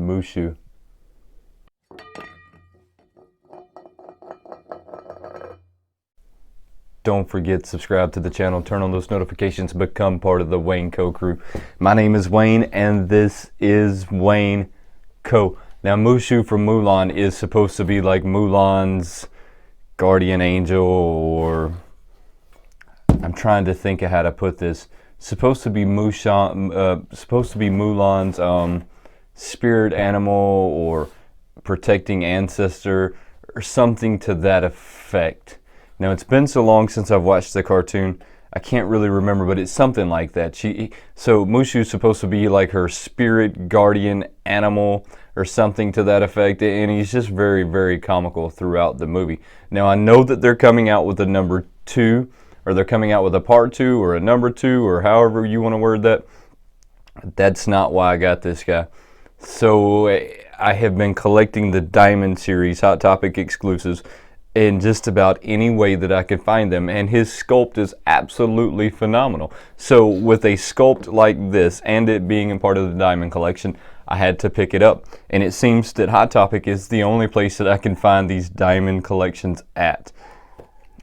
Mushu. Don't forget to subscribe to the channel, turn on those notifications, become part of the WayneKo crew. My name is Wayne and this is WayneKo. Now Mushu from Mulan is supposed to be like Mulan's guardian angel, or I'm trying to think of how to put this. Supposed to be Mulan's spirit animal or protecting ancestor or something to that effect. Now it's been so long since I've watched the cartoon, I can't really remember, but it's something like that. So Mushu's supposed to be like her spirit guardian animal or something to that effect, and he's just very, very comical throughout the movie. Now I know that they're coming out with a number 2, or they're coming out with a part 2 or a number 2, or however you want to word that. That's not why I got this guy. So I have been collecting the Diamond series Hot Topic exclusives in just about any way that I could find them, and his sculpt is absolutely phenomenal. So with a sculpt like this and it being a part of the Diamond collection, I had to pick it up, and it seems that Hot Topic is the only place that I can find these Diamond collections at.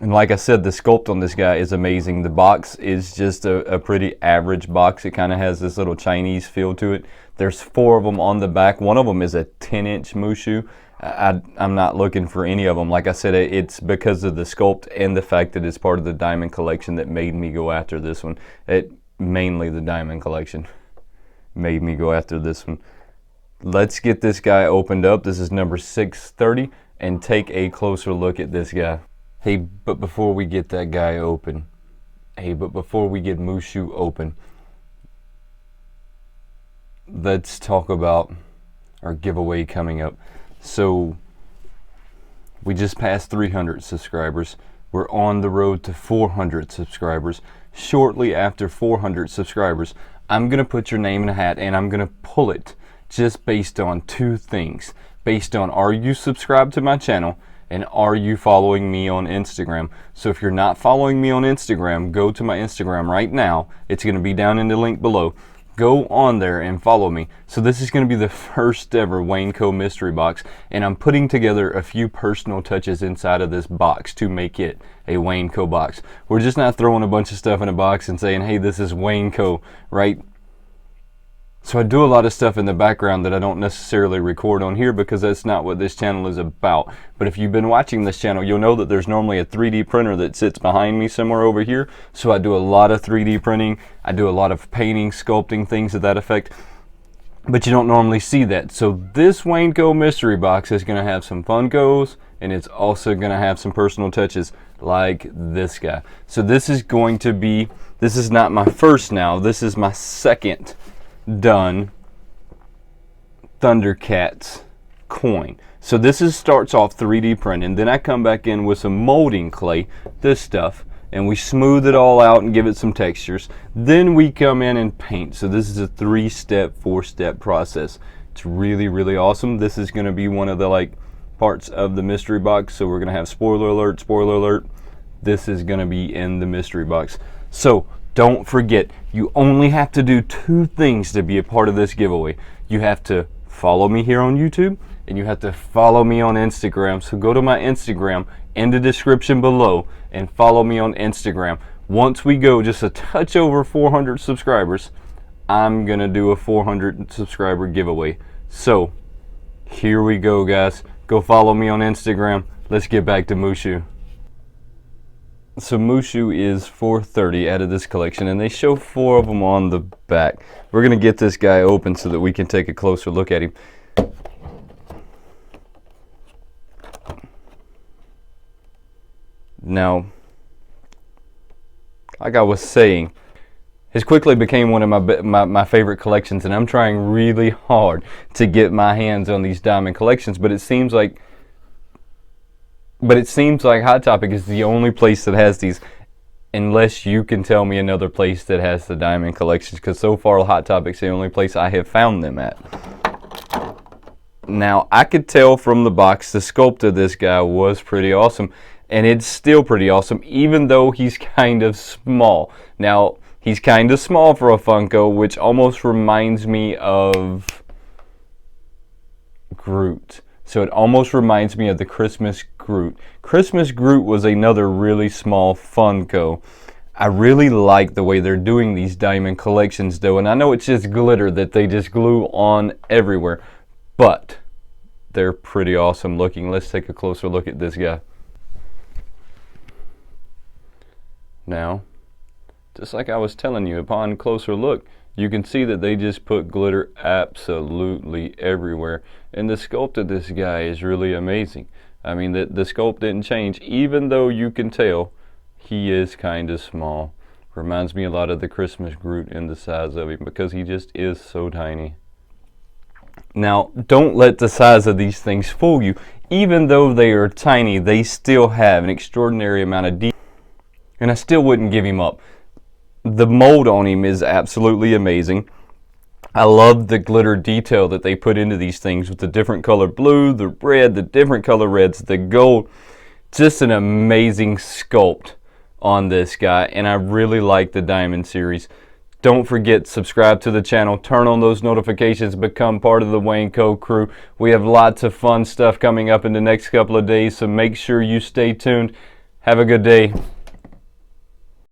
And like I said, the sculpt on this guy is amazing. The box is just a pretty average box. It kind of has this little Chinese feel to it. There's 4 of them on the back. One of them is a 10-inch Mushu. I'm not looking for any of them. Like I said, it's because of the sculpt and the fact that it's part of the Diamond collection that made me go after this one. Mainly the Diamond collection made me go after this one. Let's get this guy opened up. This is number 630, and take a closer look at this guy. Hey, but before we get that guy open, before we get Mushu open, let's talk about our giveaway coming up. So we just passed 300 subscribers. We're on the road to 400 subscribers. Shortly after 400 subscribers, I'm going to put your name in a hat and I'm going to pull it just based on 2 things. Based on, are you subscribed to my channel, and are you following me on Instagram? So if you're not following me on Instagram, go to my Instagram right now. It's going to be down in the link below. Go on there and follow me. So this is going to be the first ever WayneKo mystery box, and I'm putting together a few personal touches inside of this box to make it a WayneKo box. We're just not throwing a bunch of stuff in a box and saying, hey, this is WayneKo, right? So I do a lot of stuff in the background that I don't necessarily record on here because that's not what this channel is about. But if you've been watching this channel, you'll know that there's normally a 3D printer that sits behind me somewhere over here. So I do a lot of 3D printing. I do a lot of painting, sculpting, things to that effect. But you don't normally see that. So this WayneKo mystery box is going to have some Funkos, and it's also going to have some personal touches like this guy. So this is going to be, this is not my first now, this is my second done Thundercats coin. So this starts off 3D printing, then I come back in with some molding clay, this stuff, and we smooth it all out and give it some textures. Then we come in and paint. So this is a 3-step, 4-step process. It's really, really awesome. This is going to be one of the parts of the mystery box. So we're going to have spoiler alert, spoiler alert. This is going to be in the mystery box. So don't forget, you only have to do 2 things to be a part of this giveaway. You have to follow me here on YouTube, and you have to follow me on Instagram. So go to my Instagram in the description below and follow me on Instagram. Once we go just a touch over 400 subscribers, I'm going to do a 400 subscriber giveaway. So here we go, guys. Go follow me on Instagram. Let's get back to Mushu. So Mushu is 430 out of this collection, and they show 4 of them on the back. We're going to get this guy open so that we can take a closer look at him. Now, like I was saying, it quickly became one of my favorite collections, and I'm trying really hard to get my hands on these Diamond collections, but it seems like Hot Topic is the only place that has these, unless you can tell me another place that has the Diamond collections, because so far Hot Topic's the only place I have found them at. Now, I could tell from the box the sculpt of this guy was pretty awesome, and it's still pretty awesome, even though he's kind of small. Now, he's kind of small for a Funko, which almost reminds me of Groot. So it almost reminds me of the Christmas Groot. Christmas Groot was another really small Funko. I really like the way they're doing these diamond collections though, and I know it's just glitter that they just glue on everywhere, but they're pretty awesome looking. Let's take a closer look at this guy. Now, just like I was telling you, upon closer look, you can see that they just put glitter absolutely everywhere. And the sculpt of this guy is really amazing. I mean, the sculpt didn't change, even though you can tell he is kind of small. Reminds me a lot of the Christmas Groot in the size of him, because he just is so tiny. Now, don't let the size of these things fool you. Even though they are tiny, they still have an extraordinary amount of detail. And I still wouldn't give him up. The mold on him is absolutely amazing. I love the glitter detail that they put into these things with the different color blue, the red, the different color reds, the gold. Just an amazing sculpt on this guy, and I really like the Diamond series. Don't forget, subscribe to the channel, turn on those notifications, become part of the WayneKo crew. We have lots of fun stuff coming up in the next couple of days, so make sure you stay tuned. Have a good day.